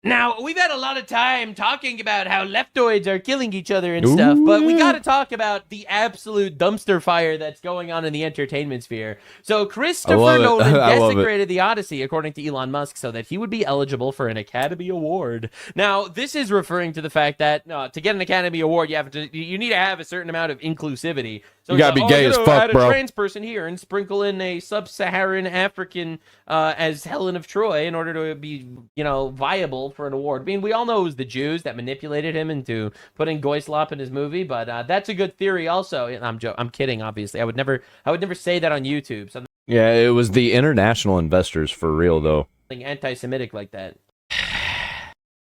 Now, we've had a lot of time talking about how leftoids are killing each other and stuff, but we got to talk about the absolute dumpster fire that's going on in the entertainment sphere. So Christopher Nolan desecrated the Odyssey, according to Elon Musk, so that he would be eligible for an Academy Award. Now, this is referring to the fact that to get an Academy Award, you need to have a certain amount of inclusivity. So you gotta be gay as fuck, add bro. a trans person here and sprinkle in a sub-Saharan African as Helen of Troy in order to be, viable for an award. I mean, we all know it was the Jews that manipulated him into putting goy slop in his movie, but that's a good theory. Also, I'm kidding. Obviously, I would never say that on YouTube. Something Yeah, it was the international investors for real, though. Anti-Semitic like that.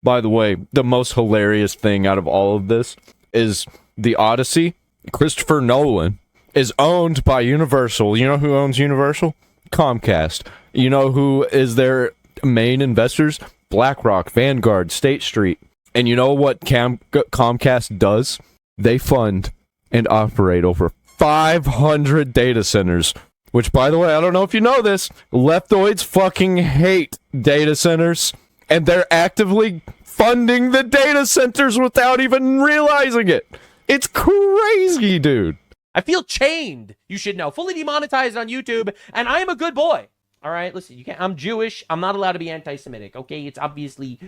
By the way, the most hilarious thing out of all of this is the Odyssey. Christopher Nolan is owned by Universal. You know who owns Universal? Comcast. You know who is their main investors? BlackRock, Vanguard, State Street. And you know what Comcast does? They fund and operate over 500 data centers. Which, by the way, I don't know if you know this, leftoids fucking hate data centers. And they're actively funding the data centers without even realizing it. It's crazy, dude. I feel chained. You should know. Fully demonetized on YouTube, and I am a good boy. All right, listen. I'm Jewish. I'm not allowed to be anti-Semitic. Okay, it's obviously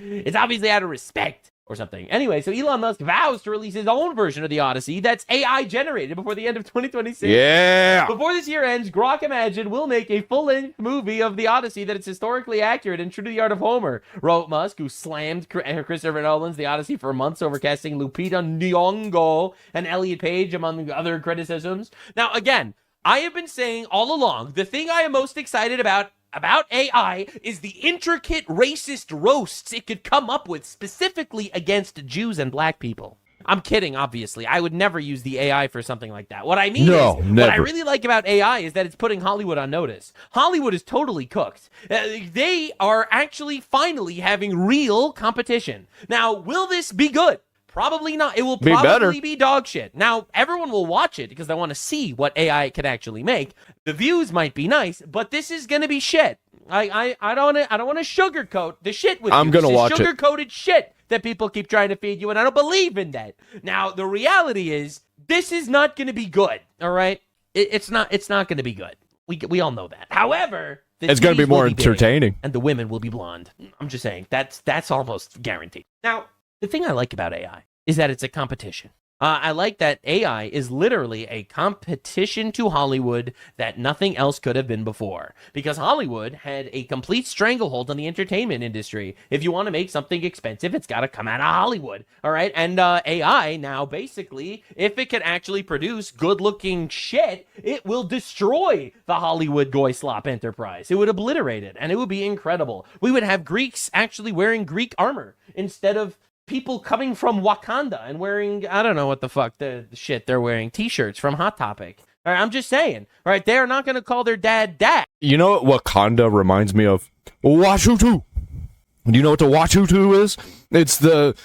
out of respect or something. Anyway, so Elon Musk vows to release his own version of the Odyssey that's AI generated before the end of 2026. Yeah. Before this year ends, Grok Imagine will make a full-length movie of the Odyssey that is historically accurate and true to the art of Homer, wrote Musk, who slammed Christopher Nolan's The Odyssey for months over casting Lupita Nyong'o and Elliot Page among other criticisms. Now, again, I have been saying all along, the thing I am most excited about AI is the intricate racist roasts it could come up with specifically against Jews and black people. I'm kidding, obviously. I would never use the AI for something like that. What I mean what I really like about AI is that it's putting Hollywood on notice. Hollywood is totally cooked. They are actually finally having real competition. Now, will this be good? Probably not. It will probably be dog shit. Now, everyone will watch it because they want to see what AI can actually make. The views might be nice, but this is going to be shit. I don't want to sugarcoat the shit with you. I'm going to watch it. Sugar-coated shit that people keep trying to feed you, and I don't believe in that. Now, the reality is, this is not going to be good, all right? It's not going to be good. We all know that. However, it's going to be more entertaining. And the women will be blonde. I'm just saying, that's almost guaranteed. Now, the thing I like about AI is that it's a competition. I like that AI is literally a competition to Hollywood that nothing else could have been before. Because Hollywood had a complete stranglehold on the entertainment industry. If you want to make something expensive, it's got to come out of Hollywood. All right? And AI now, basically, if it can actually produce good-looking shit, it will destroy the Hollywood goy slop enterprise. It would obliterate it, and it would be incredible. We would have Greeks actually wearing Greek armor instead of people coming from Wakanda and wearing, I don't know what the fuck the shit they're wearing, t-shirts from Hot Topic. All right, I'm just saying. All right, they're not going to call their dad Dad. You know what Wakanda reminds me of? Washutu. Do you know what the Washutu is? It's the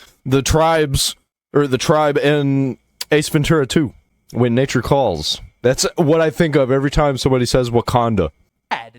tribes, or the tribe in Ace Ventura 2, When Nature Calls. That's what I think of every time somebody says Wakanda.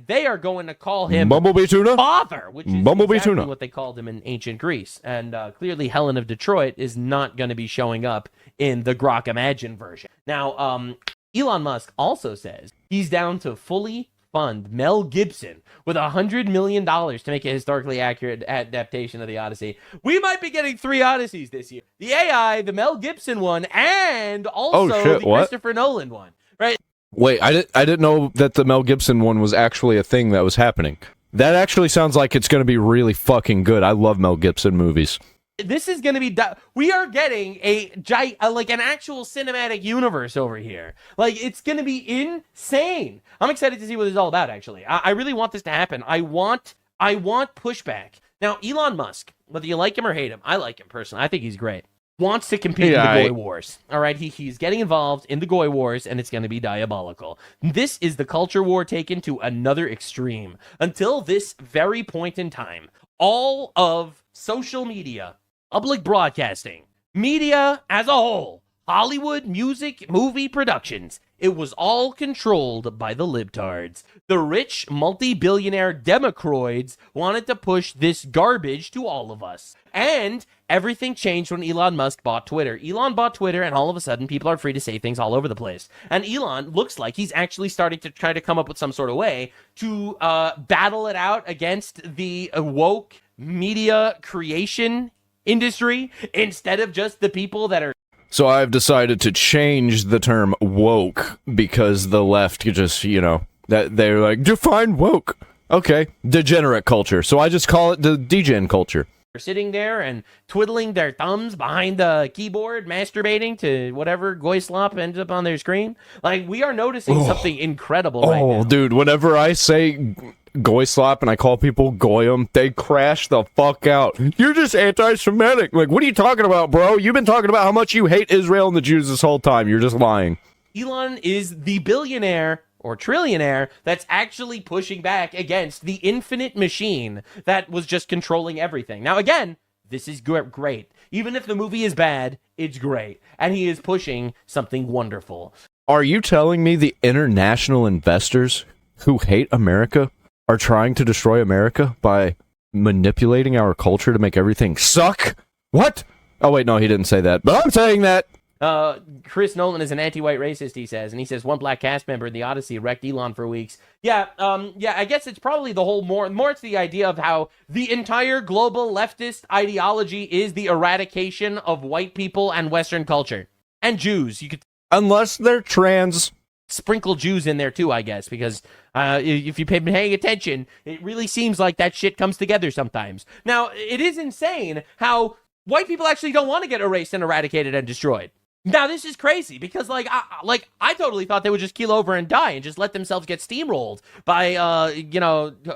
They are going to call him Bumblebee Tuna? Father, which is Bumblebee exactly Tuna. what they called him in ancient Greece. And clearly Helen of Detroit is not going to be showing up in the Grok Imagine version. Now, Elon Musk also says he's down to fully fund Mel Gibson with $100 million to make a historically accurate adaptation of the Odyssey. We might be getting 3 Odysseys this year. The AI, the Mel Gibson one, and also Christopher Nolan one. Right? Wait, I didn't know that the Mel Gibson one was actually a thing that was happening. That actually sounds like it's going to be really fucking good. I love Mel Gibson movies. This is going to be... we are getting like an actual cinematic universe over here. Like, it's going to be insane. I'm excited to see what it's all about, actually. I really want this to happen. I want pushback. Now, Elon Musk, whether you like him or hate him, I like him personally. I think he's great. Wants to compete in the Goy Wars. All right, he's getting involved in the Goy Wars, and it's going to be diabolical. This is the culture war taken to another extreme. Until this very point in time, all of social media, public broadcasting, media as a whole, Hollywood, music, movie productions, it was all controlled by the libtards. The rich, multi-billionaire democroids wanted to push this garbage to all of us. And everything changed when Elon Musk bought Twitter. Elon bought Twitter, and all of a sudden, people are free to say things all over the place. And Elon looks like he's actually starting to try to come up with some sort of way to battle it out against the woke media creation industry instead of just the people that are. So I've decided to change the term woke because the left just, that they're like, define woke. Okay, degenerate culture. So I just call it the degen culture. Sitting there and twiddling their thumbs behind the keyboard, masturbating to whatever goy slop ends up on their screen. Like, we are noticing something incredible right now. Oh, dude, whenever I say goy slop and I call people goyim, they crash the fuck out. You're just anti-Semitic. Like, what are you talking about, bro? You've been talking about how much you hate Israel and the Jews this whole time. You're just lying. Elon is the billionaire or trillionaire that's actually pushing back against the infinite machine that was just controlling everything. Now, again, this is great. Even if the movie is bad, it's great. And he is pushing something wonderful. Are you telling me the international investors who hate America are trying to destroy America by manipulating our culture to make everything suck? What? Oh, wait, no, he didn't say that. But I'm saying that. Chris Nolan is an anti-white racist, he says, and he says one black cast member in the Odyssey wrecked Elon for weeks. Yeah, I guess it's probably the whole more it's the idea of how the entire global leftist ideology is the eradication of white people and Western culture. And Jews. You could unless they're trans. Sprinkle Jews in there too, I guess, because if you've been paying attention, it really seems like that shit comes together sometimes. Now, it is insane how white people actually don't want to get erased and eradicated and destroyed. Now, this is crazy because, I totally thought they would just keel over and die and just let themselves get steamrolled by,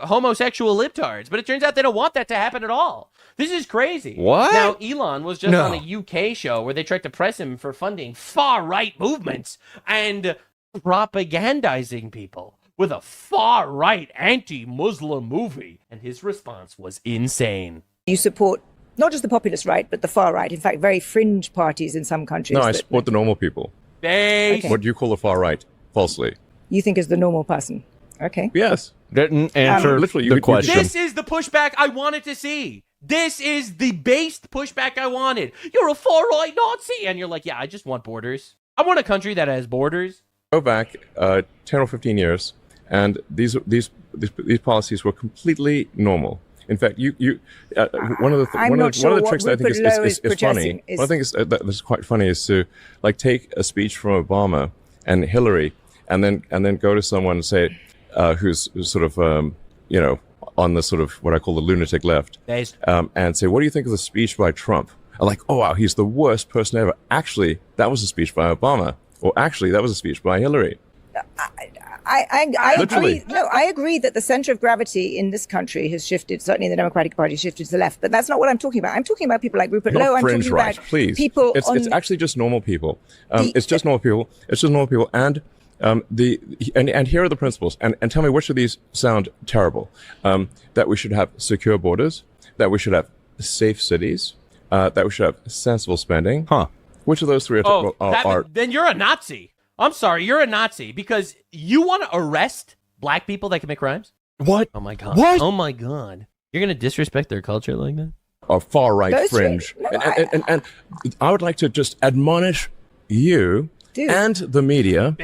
homosexual libtards. But it turns out they don't want that to happen at all. This is crazy. What? Now, Elon was just on a UK show where they tried to press him for funding far-right movements and propagandizing people with a far-right anti-Muslim movie. And his response was insane. You support not just the populist right, but the far right. In fact, very fringe parties in some countries. No, I support the normal people. Okay. What do you call the far right? Falsely. You think is the normal person. Okay. Yes. Didn't answer literally, the question. This is the pushback I wanted to see. This is the based pushback I wanted. You're a far-right Nazi. And you're like, yeah, I just want borders. I want a country that has borders. Go back 10 or 15 years, and these policies were completely normal. In fact, one of the tricks that I think is funny. One thing that's quite funny is to take a speech from Obama and Hillary, and then go to someone and say, who's sort of on the sort of what I call the lunatic left, and say, what do you think of the speech by Trump? I'm like, oh wow, he's the worst person ever. Actually, that was a speech by Obama, or actually, that was a speech by Hillary. I agree. No, I agree that the center of gravity in this country has shifted. Certainly, the Democratic Party shifted to the left. But that's not what I'm talking about. I'm talking about people like Rupert Lowe. I'm fringe talking right, about please. people. It's actually just normal people. It's just normal people. It's just normal people. And and here are the principles. And tell me which of these sound terrible. That we should have secure borders. That we should have safe cities. That we should have sensible spending. Huh? Which of those three are? Then you're a Nazi. I'm sorry, you're a Nazi because you want to arrest black people that commit crimes? What? Oh my god. What? Oh my god. You're going to disrespect their culture like that? Are far right fringe. And I would like to just admonish you and the media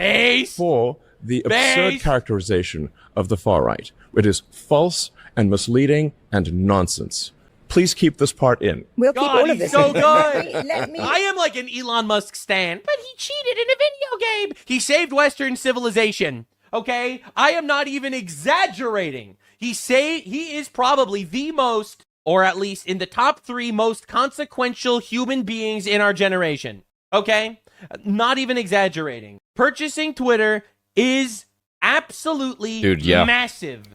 for the absurd characterization of the far right. It is false and misleading and nonsense. Please keep this part in. We'll keep all of this so in. good. Let me. I am like an Elon Musk stan, but he cheated in a video game. He saved Western civilization. Okay? I am not even exaggerating. He is probably the most, or at least in the top 3 most consequential human beings in our generation. Okay? Not even exaggerating. Purchasing Twitter is absolutely massive.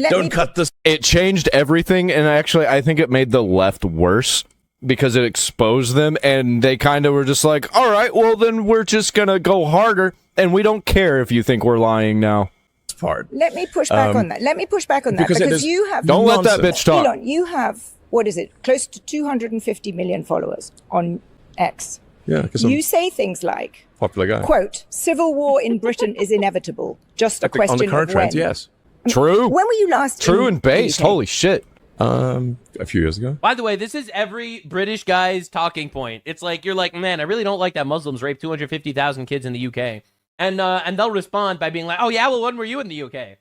Don't cut this. It changed everything, and actually, I think it made the left worse because it exposed them, and they kind of were just like, all right, well, then we're just going to go harder, and we don't care if you think we're lying now. Part. Let me push back on that. Because you have... Don't let that bitch talk. Elon, you have, what is it, close to 250 million followers on X. Yeah, because you say things like, popular guy. quote, civil war in Britain is inevitable. Just a question on the current of when. trends, yes. True. When were you last True in and based. the UK? Holy shit. A few years ago. By the way, this is every British guy's talking point. It's like, you're like, man, I really don't like that Muslims rape 250,000 kids in the UK. And they'll respond by being like, oh yeah, well, when were you in the UK?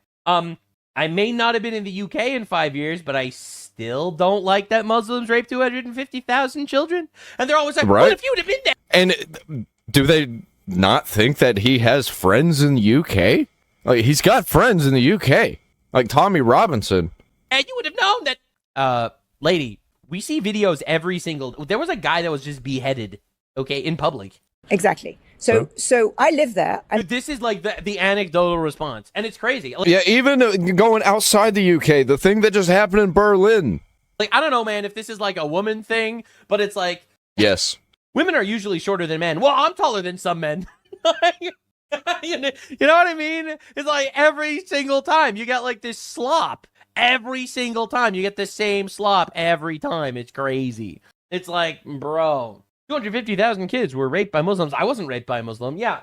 I may not have been in the UK in 5 years, but I still don't like that Muslims rape 250,000 children. And they're always like, Right. what if you would have been there? And do they not think that he has friends in the UK? Like, he's got friends in the UK. Like Tommy Robinson. And you would have known that, lady, we see videos every single... There was a guy that was just beheaded, okay, in public. Exactly. So I live there. And This is like the anecdotal response, and it's crazy. Like, Yeah, even going outside the UK, the thing that just happened in Berlin. I don't know, man, if this is like a woman thing, but it's like, Yes. women are usually shorter than men. Well, I'm taller than some men. You know what I mean? It's like every single time you get like this slop. Every single time you get the same slop every time. It's crazy. It's like, bro, 250,000 kids were raped by Muslims. I wasn't raped by a Muslim. Yeah.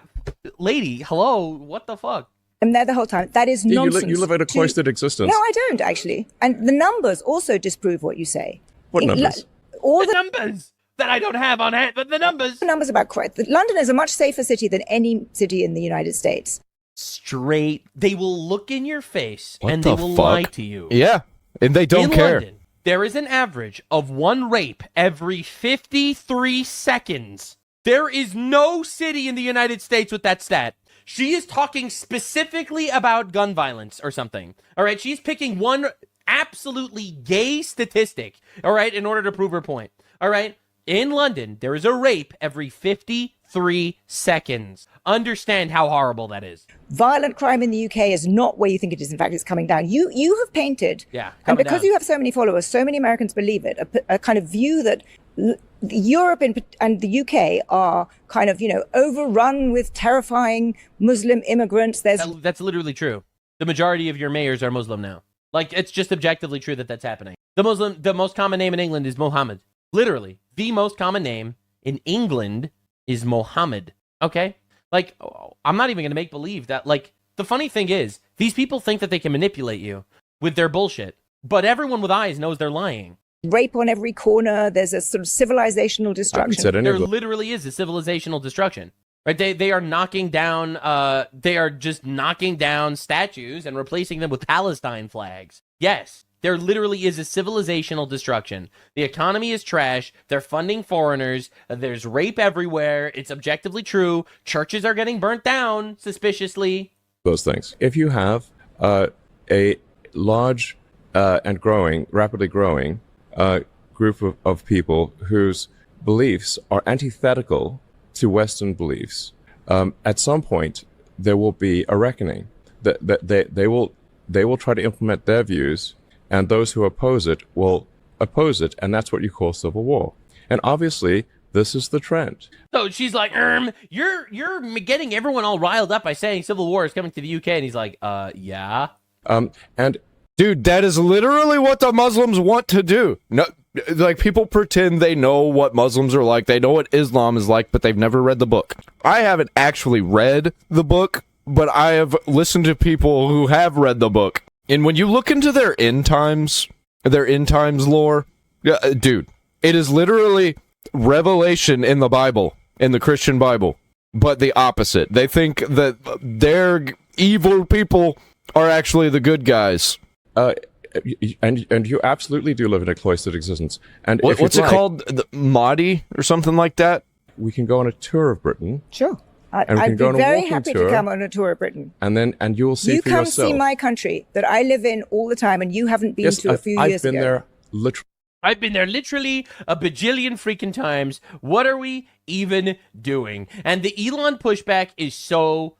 Lady, hello, what the fuck? I'm there the whole time. That is nonsense. You live a cloistered existence. No, I don't, actually. And the numbers also disprove what you say. What numbers? All The the numbers that I don't have on hand, but the numbers. numbers about crime. London is a much safer city than any city in the United States. Straight. They will look in your face What and the they will fuck? lie to you. Yeah. And they don't in care. London, there is an average of one rape every 53 seconds. There is no city in the United States with that stat. She is talking specifically about gun violence or something. All right, she's picking one absolutely gay statistic, all right, in order to prove her point. All right, in London, there is a rape every 53 seconds. Understand how horrible that is. Violent crime in the UK is not where you think it is. In fact, it's coming down. You have painted, Yeah, and coming because down. you have so many followers, so many Americans believe it, a kind of view that Europe and the UK are kind of, overrun with terrifying Muslim immigrants. That's literally true. The majority of your mayors are Muslim now. Like, it's just objectively true that that's happening. The most common name in England is Mohammed. Literally, the most common name in England is Mohammed. Okay? Like, I'm not even going to make believe that, like, the funny thing is, these people think that they can manipulate you with their bullshit. But everyone with eyes knows they're lying. Rape on every corner. There's a sort of civilizational destruction. There literally is a civilizational destruction. Right? They are knocking down, they are just knocking down statues and replacing them with Palestine flags. Yes, there literally is a civilizational destruction. The economy is trash. They're funding foreigners. There's rape everywhere. It's objectively true. Churches are getting burnt down suspiciously. Those things. If you have a large and rapidly growing group of people whose beliefs are antithetical to Western beliefs, at some point there will be a reckoning. They will try to implement their views, and those who oppose it will oppose it, and that's what you call civil war. And obviously, this is the trend. So she's like, you're getting everyone all riled up by saying civil war is coming to the UK, and he's like, yeah. And dude, that is literally what the Muslims want to do. No, like, people pretend they know what Muslims are like. They know what Islam is like, but they've never read the book. I haven't actually read the book, but I have listened to people who have read the book. And when you look into their end times lore, dude, it is literally revelation in the Bible, in the Christian Bible, but the opposite. They think that their evil people are actually the good guys. And you absolutely do live in a cloistered existence. And what's it called? The Mahdi or something like that? We can go on a tour of Britain. Sure. And I'd be very happy to come on a tour of Britain. And you will see for yourself. You come see my country that I live in all the time, and you haven't been to a few years ago. I've been there literally. I've been there literally a bajillion freaking times. What are we even doing? And the Elon pushback is so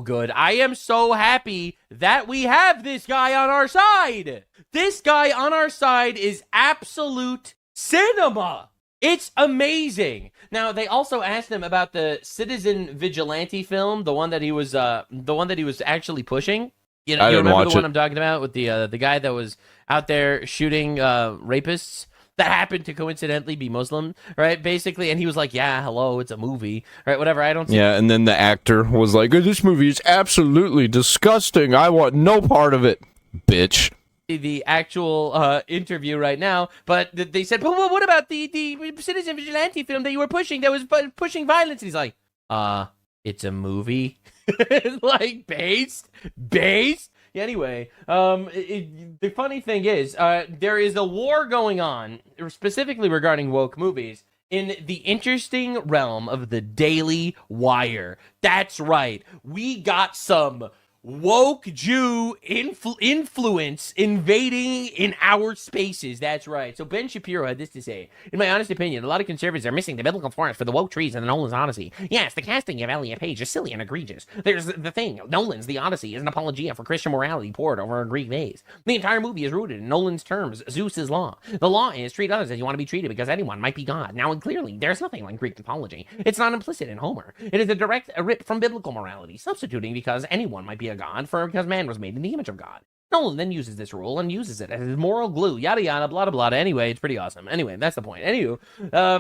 good. I am so happy that we have this guy on our side. This guy on our side is absolute cinema. It's amazing. Now, they also asked him about the Citizen Vigilante film, the one that he was actually pushing. You remember the one I'm talking about with the guy that was out there shooting rapists? that happened to coincidentally be Muslim, right? Basically, and he was like, yeah, hello, it's a movie, right? Whatever, I don't see. Yeah, and then the actor was like, this movie is absolutely disgusting. I want no part of it, bitch. The actual interview right now, but they said, but what about the citizen vigilante film that you were pushing that was pushing violence? And he's like, it's a movie. Like, based. Anyway, the funny thing is, there is a war going on, specifically regarding woke movies, in the interesting realm of the Daily Wire. That's right. We got some woke Jew influence invading in our spaces. That's right. So Ben Shapiro had this to say: in my honest opinion, a lot of conservatives are missing the biblical forest for the woke trees in the Nolan's Odyssey. Yes, the casting of Elliot Page is silly and egregious. There's the thing: Nolan's The Odyssey is an apologia for Christian morality poured over a Greek vase. The entire movie is rooted in Nolan's terms: Zeus's law. The law is treat others as you want to be treated, because anyone might be God. Now, clearly, there's nothing like Greek mythology. It's not implicit in Homer. It is a direct rip from biblical morality, substituting because anyone might be a god because man was made in the image of God. Nolan then uses this rule and uses it as his moral glue, yada yada, blah blah blah. Anyway, it's pretty awesome. Anyway, that's the point. Anywho,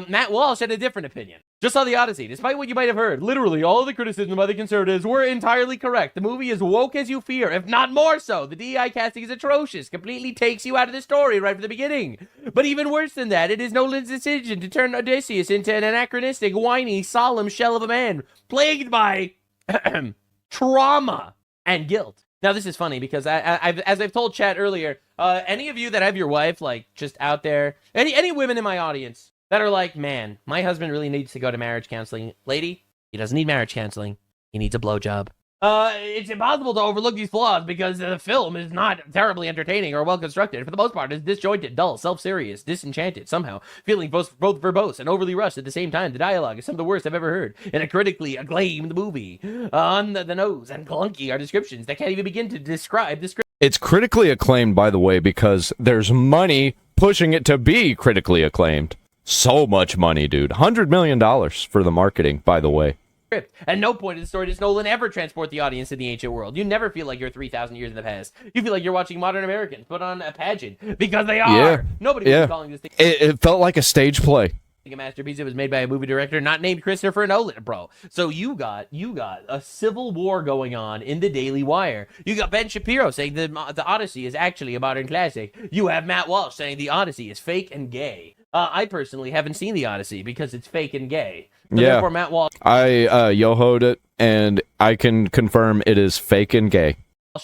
Matt Walsh had a different opinion. Just saw The Odyssey. Despite what you might have heard, literally all of the criticism by the conservatives were entirely correct. The movie is woke as you fear, if not more so. The DEI casting is atrocious, completely takes you out of the story right from the beginning. But even worse than that, it is Nolan's decision to turn Odysseus into an anachronistic, whiny, solemn shell of a man, plagued by trauma and guilt. Now, this is funny because as I've told chat earlier, any of you that have your wife, like, just out there, any women in my audience that are like, man, my husband really needs to go to marriage counseling. Lady, he doesn't need marriage counseling. He needs a blowjob. It's impossible to overlook these flaws because the film is not terribly entertaining or well constructed. For the most part, it's disjointed, dull, self-serious, disenchanted, somehow feeling both verbose and overly rushed at the same time. The dialogue is some of the worst I've ever heard in a critically acclaimed movie. On the nose and clunky are descriptions that can't even begin to describe the script. It's critically acclaimed, by the way, because there's money pushing it to be critically acclaimed. So much money, dude. $100 million for the marketing, by the way. At no point in the story does Nolan ever transport the audience to the ancient world. You never feel like you're 3,000 years in the past. You feel like you're watching modern Americans put on a pageant, because they are. Yeah. Nobody was calling this thing. It felt like a stage play. A masterpiece that was made by a movie director not named Christopher Nolan, bro. So you got a civil war going on in the Daily Wire. You got Ben Shapiro saying the Odyssey is actually a modern classic. You have Matt Walsh saying the Odyssey is fake and gay. I personally haven't seen the Odyssey because it's fake and gay. So therefore, Matt Walsh, I yo-hoed it, and I can confirm it is fake and gay.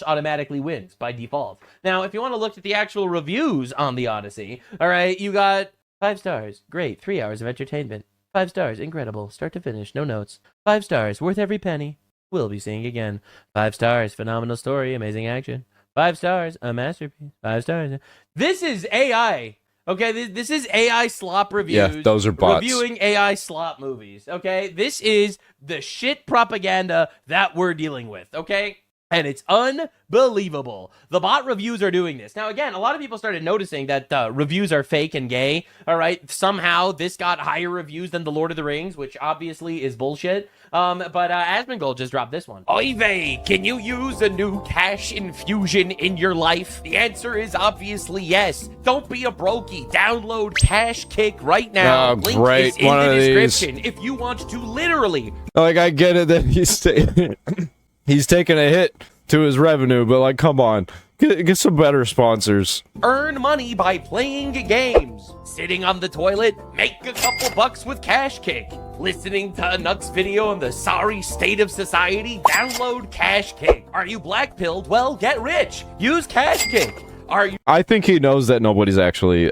Automatically wins by default. Now, if you want to look at the actual reviews on the Odyssey, all right, you got 5 stars, great, 3 hours of entertainment. 5 stars, incredible, start to finish, no notes. 5 stars, worth every penny. We'll be seeing again. 5 stars, phenomenal story, amazing action. 5 stars, a masterpiece. 5 stars. This is AI. Okay, this is AI slop reviews. Yeah, those are bots. Reviewing AI slop movies, okay? This is the shit propaganda that we're dealing with, okay? And it's unbelievable. The bot reviews are doing this. Now, again, a lot of people started noticing that reviews are fake and gay, all right? Somehow, this got higher reviews than The Lord of the Rings, which obviously is bullshit. But Asmongold just dropped this one. Oy vey, can you use a new cash infusion in your life? The answer is obviously yes. Don't be a brokey. Download Cash Kick right now. Link is in the description if you want to literally... Like, I get it that he's taking a hit to his revenue, but, like, come on. Get some better sponsors. Earn money by playing games. Sitting on the toilet, make a couple bucks with Cash Kick. Listening to a Nux video on the sorry state of society? Download Cash Kick. Are you black-pilled? Well, get rich. Use Cash Kick. Are you... I think he knows that nobody actually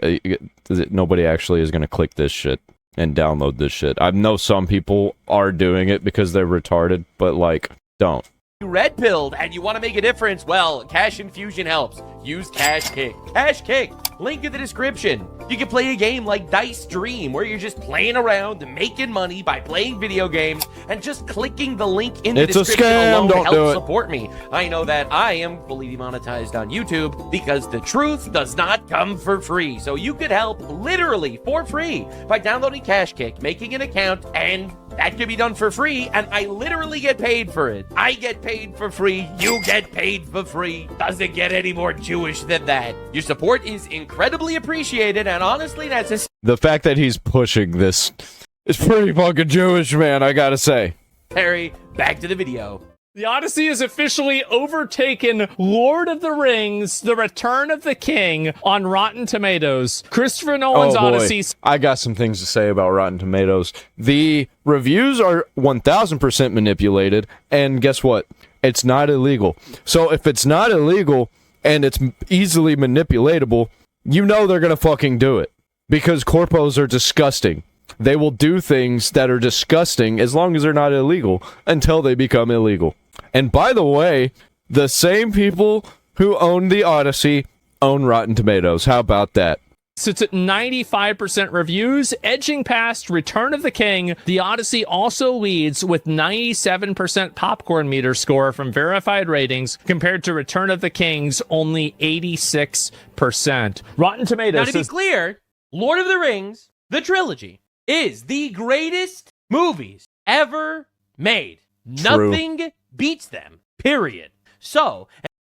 is going to click this shit and download this shit. I know some people are doing it because they're retarded, but, like, don't. red-pilled and you want to make a difference? Well, Cash Infusion helps. Use Cash Kick. Cash Kick, link in the description. You can play a game like Dice Dream, where you're just playing around and making money by playing video games and just clicking the link in the description alone to help support me. I know that I am fully demonetized on YouTube because the truth does not come for free. So you could help literally for free by downloading Cash Kick, making an account, and that can be done for free, and I literally get paid for it. I get paid for free, you get paid for free. Doesn't get any more Jewish than that. Your support is incredibly appreciated, and honestly, that's a The fact that he's pushing this is pretty fucking Jewish, man, I gotta say. Perry, back to the video. The Odyssey has officially overtaken Lord of the Rings, The Return of the King on Rotten Tomatoes. Christopher Nolan's Odyssey. I got some things to say about Rotten Tomatoes. The reviews are 1000% manipulated, and guess what? It's not illegal. So if it's not illegal and it's easily manipulatable, you know they're gonna fucking do it. Because corpos are disgusting. They will do things that are disgusting as long as they're not illegal until they become illegal. And by the way, the same people who own the Odyssey own Rotten Tomatoes. How about that? Sits at 95% reviews, edging past Return of the King. The Odyssey also leads with 97% popcorn meter score from verified ratings compared to Return of the King's only 86%. Rotten Tomatoes. Now, to be clear, Lord of the Rings, the trilogy, is the greatest movies ever made. True. Nothing beats them, period. So,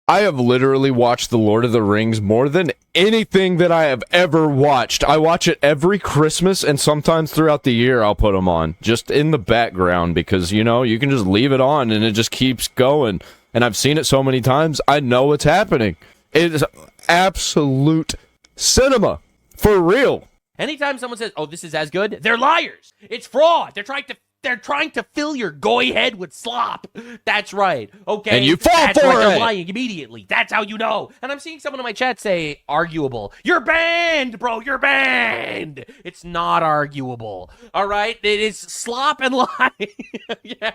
I have literally watched The Lord of the Rings more than anything that I have ever watched. I watch it every Christmas, and sometimes throughout the year I'll put them on, just in the background, because, you know, you can just leave it on and it just keeps going. And I've seen it so many times, I know what's happening. It is absolute cinema. For real. anytime someone says, oh, this is as good, they're liars. It's fraud. They're trying to fill your goy head with slop. That's right. Okay. And you fall That's for right. They're it. lying immediately. That's how you know. And I'm seeing someone in my chat say arguable. You're banned, bro. You're banned. It's not arguable. All right. It is slop and lying. Yeah.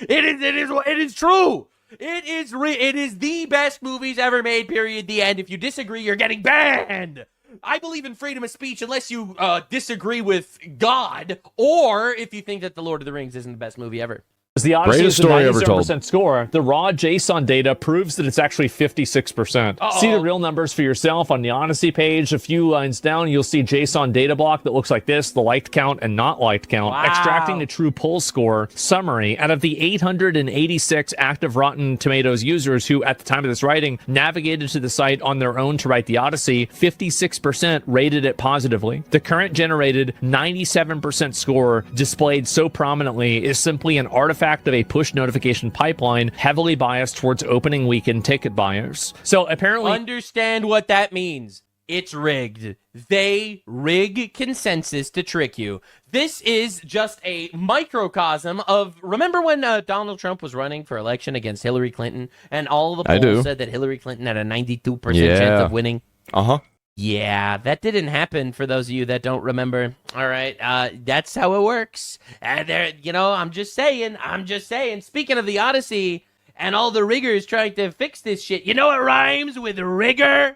It is true. It is the best movies ever made, period. The end. If you disagree, you're getting banned. I believe in freedom of speech unless you disagree with God, or if you think that The Lord of the Rings isn't the best movie ever. The Odyssey Greatest is a story ever told. 97% score. The raw JSON data proves that it's actually 56%. Uh-oh. See the real numbers for yourself on the Odyssey page. A few lines down, you'll see JSON data block that looks like this, the liked count and not liked count, Wow. extracting the true poll score summary. Out of the 886 active Rotten Tomatoes users who, at the time of this writing, navigated to the site on their own to write the Odyssey, 56% rated it positively. The current generated 97% score displayed so prominently is simply an artifact of a push notification pipeline heavily biased towards opening weekend ticket buyers. So apparently... Understand what that means. It's rigged. They rig consensus to trick you. This is just a microcosm of... Remember when Donald Trump was running for election against Hillary Clinton, and all the polls said that Hillary Clinton had a 92% chance of winning? Uh-huh. Yeah, that didn't happen for those of you that don't remember. All right, that's how it works. I'm just saying. Speaking of the Odyssey and all the riggers trying to fix this shit, you know what rhymes with rigor?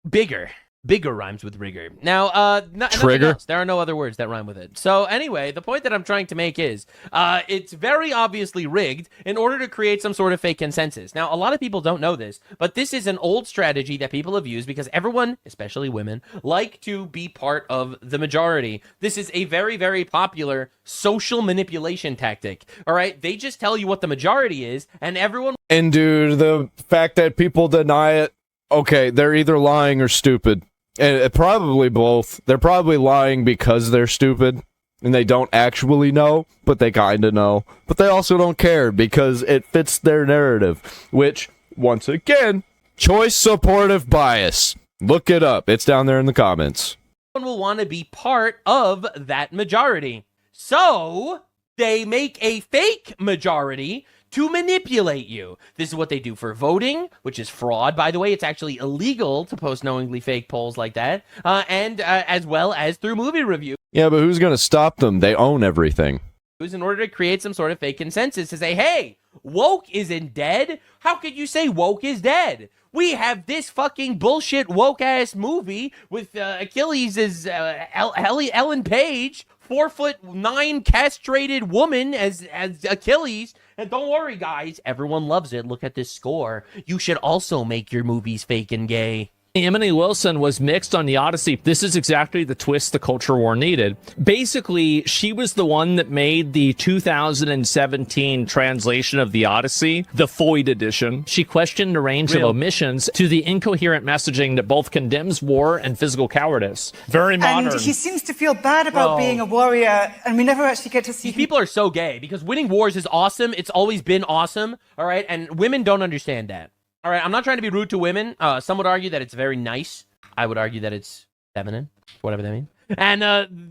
Bigger. Bigger rhymes with rigor. Now, Trigger. else. There are no other words that rhyme with it. So anyway, the point that I'm trying to make is it's very obviously rigged in order to create some sort of fake consensus. Now, a lot of people don't know this, but this is an old strategy that people have used because everyone, especially women, like to be part of the majority. This is a very, very popular social manipulation tactic. All right? They just tell you what the majority is, and everyone... And dude, the fact that people deny it, okay, they're either lying or stupid. And probably both. They're probably lying because they're stupid and they don't actually know, but they kind of know. But they also don't care because it fits their narrative, which, once again, choice supportive bias. Look it up. It's down there in the comments. Will want to be part of that majority. So they make a fake majority to manipulate you. This is what they do for voting, which is fraud. By the way, it's actually illegal to post knowingly fake polls like that, and as well as through movie reviews. Yeah, but who's going to stop them? They own everything. In order to create some sort of fake consensus to say, hey, woke isn't dead. How could you say woke is dead? We have this fucking bullshit woke-ass movie with Achilles as Ellen Page, 4'9" castrated woman as Achilles. And don't worry, guys, everyone loves it. Look at this score. You should also make your movies fake and gay. Emily Wilson was mixed on the Odyssey. This is exactly the twist the culture war needed. Basically, she was the one that made the 2017 translation of the Odyssey, the Foyd edition. She questioned a range of omissions to the incoherent messaging that both condemns war and physical cowardice. Very modern. And he seems to feel bad about being a warrior, and we never actually get to see people are so gay because winning wars is awesome. It's always been awesome, all right? And women don't understand that. All right, I'm not trying to be rude to women. Some would argue that it's very nice. I would argue that it's feminine, whatever that means. And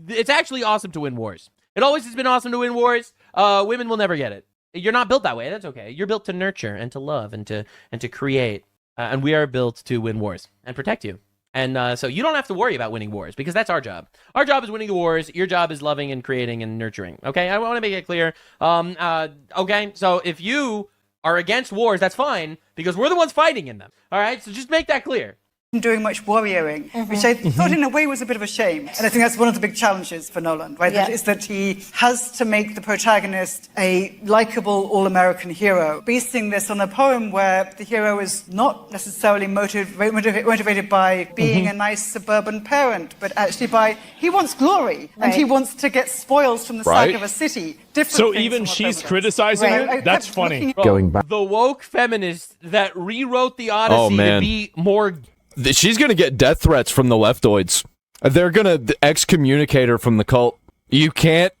it's actually awesome to win wars. It always has been awesome to win wars. Women will never get it. You're not built that way. That's okay. You're built to nurture and to love and to create. And we are built to win wars and protect you. And so you don't have to worry about winning wars because that's our job. Our job is winning the wars. Your job is loving and creating and nurturing. Okay, I want to make it clear. Okay, so if you are against wars, that's fine, because we're the ones fighting in them. All right, so just make that clear. Doing much warrioring, which I thought in a way was a bit of a shame. And I think that's one of the big challenges for Nolan, right? Yeah. Is that he has to make the protagonist a likable all-American hero, basing this on a poem where the hero is not necessarily motivated by being a nice suburban parent, but actually by, he wants glory, and he wants to get spoils from the side of a city. So even she's criticizing it? That's funny. Going back. The woke feminist that rewrote the Odyssey to be more... She's gonna get death threats from the leftoids. They're gonna excommunicate her from the cult. You can't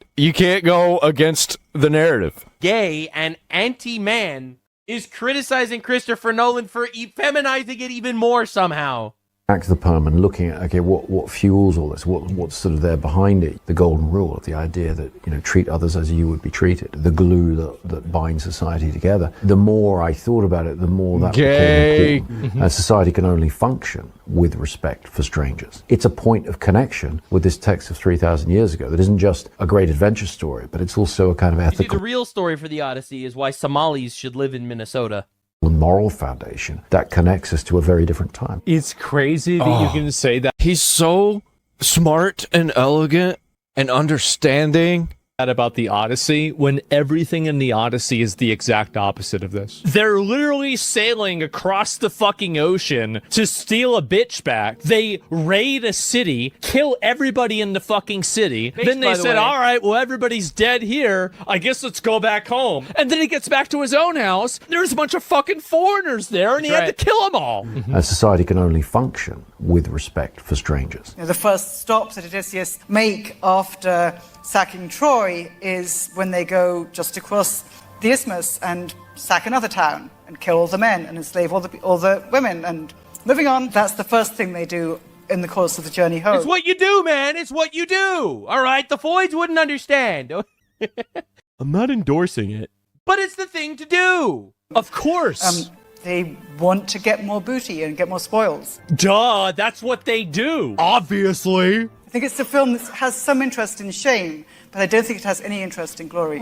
go against the narrative. Gay and anti-man is criticizing Christopher Nolan for feminizing it even more somehow. Back to the poem and looking at, okay, what fuels all this? What's sort of there behind it? The golden rule, the idea that, you know, treat others as you would be treated, the glue that binds society together. The more I thought about it, the more that became important. And society can only function with respect for strangers. It's a point of connection with this text of 3,000 years ago that isn't just a great adventure story, but it's also a kind of ethical... The real story for the Odyssey is why Somalis should live in Minnesota. moral foundation that connects us to a very different time. It's crazy that you can say that. He's so smart and elegant and understanding. About the Odyssey when everything in the Odyssey is the exact opposite of this. They're literally sailing across the fucking ocean to steal a bitch back. They raid a city, kill everybody in the fucking city. Then they said, all right, well, everybody's dead here. I guess let's go back home. And then he gets back to his own house. There's a bunch of fucking foreigners there, and he had to kill them all. And society can only function with respect for strangers. You know, the first stops that Odysseus make after sacking Troy is when they go just across the isthmus and sack another town and kill all the men and enslave all the women. And moving on, that's the first thing they do in the course of the journey home. It's what you do, man. It's what you do. All right, the Foyds wouldn't understand. I'm not endorsing it, but it's the thing to do. Of course. They want to get more booty and get more spoils. Duh, that's what they do. Obviously. I think it's a film that has some interest in shame, but I don't think it has any interest in glory.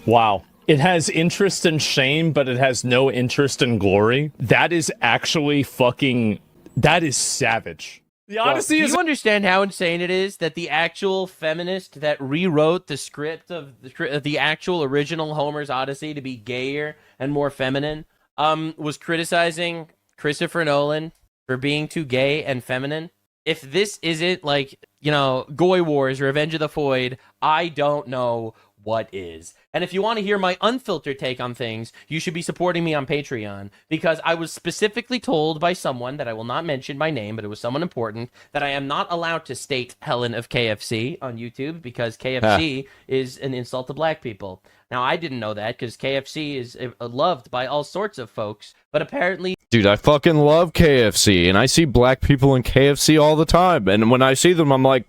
Wow. It has interest in shame, but it has no interest in glory. That is actually fucking... That is savage. The Odyssey is... Do you understand how insane it is that the actual feminist that rewrote the script of the actual original Homer's Odyssey to be gayer and more feminine was criticizing Christopher Nolan for being too gay and feminine? If this isn't like, you know, Goy Wars, Revenge of the Foyd, I don't know what is. And if you want to hear my unfiltered take on things, you should be supporting me on Patreon, because I was specifically told by someone that I will not mention by name, but it was someone important, that I am not allowed to state Helen of KFC on YouTube because KFC is an insult to black people. Now, I didn't know that because KFC is loved by all sorts of folks, but apparently... Dude, I fucking love KFC, and I see black people in KFC all the time, and when I see them, I'm like,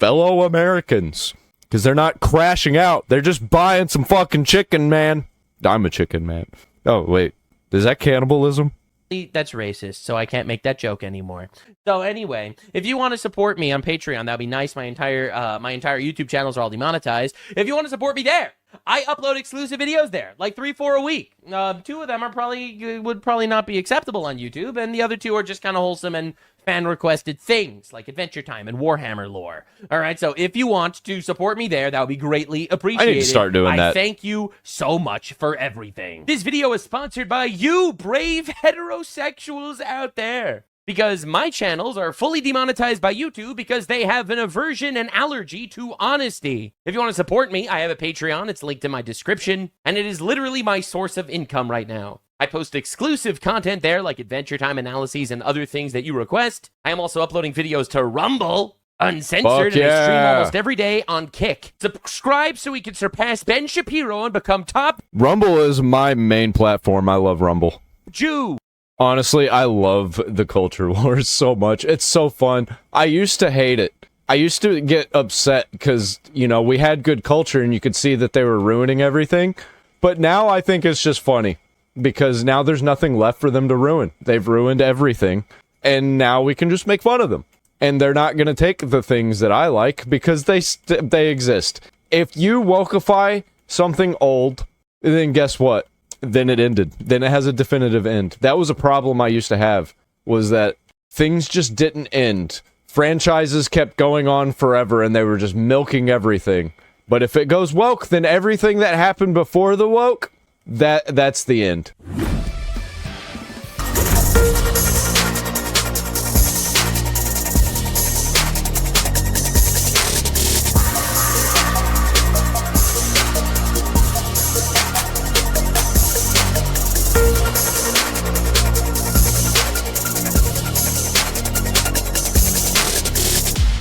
fellow Americans, because they're not crashing out. They're just buying some fucking chicken, man. I'm a chicken man. Oh, wait. Is that cannibalism? That's racist, so I can't make that joke anymore. So anyway, if you want to support me on Patreon, that'd be nice. My entire YouTube channels are all demonetized. If you want to support me there, I upload exclusive videos there, like 3-4 a week. 2 of them would probably not be acceptable on YouTube, and the other 2 are just kind of wholesome and fan-requested things, like Adventure Time and Warhammer lore. All right, so if you want to support me there, that would be greatly appreciated. I need to start doing that. Thank you so much for everything. This video is sponsored by you brave heterosexuals out there. because my channels are fully demonetized by YouTube because they have an aversion and allergy to honesty. If you want to support me, I have a Patreon. It's linked in my description, and it is literally my source of income right now. I post exclusive content there, like Adventure Time analyses and other things that you request. I am also uploading videos to Rumble, uncensored, and I stream almost every day on Kick. Subscribe so we can surpass Ben Shapiro and become top Rumble is my main platform. I love Rumble. Jew. Honestly, I love the culture wars so much. It's so fun. I used to hate it. I used to get upset because, you know, we had good culture and you could see that they were ruining everything. But now I think it's just funny because now there's nothing left for them to ruin. They've ruined everything. And now we can just make fun of them. And they're not going to take the things that I like because they exist. If you wokeify something old, then guess what? Then it ended. Then it has a definitive end. That was a problem I used to have, was that things just didn't end. Franchises kept going on forever and they were just milking everything. But if it goes woke, then everything that happened before the woke, that's the end.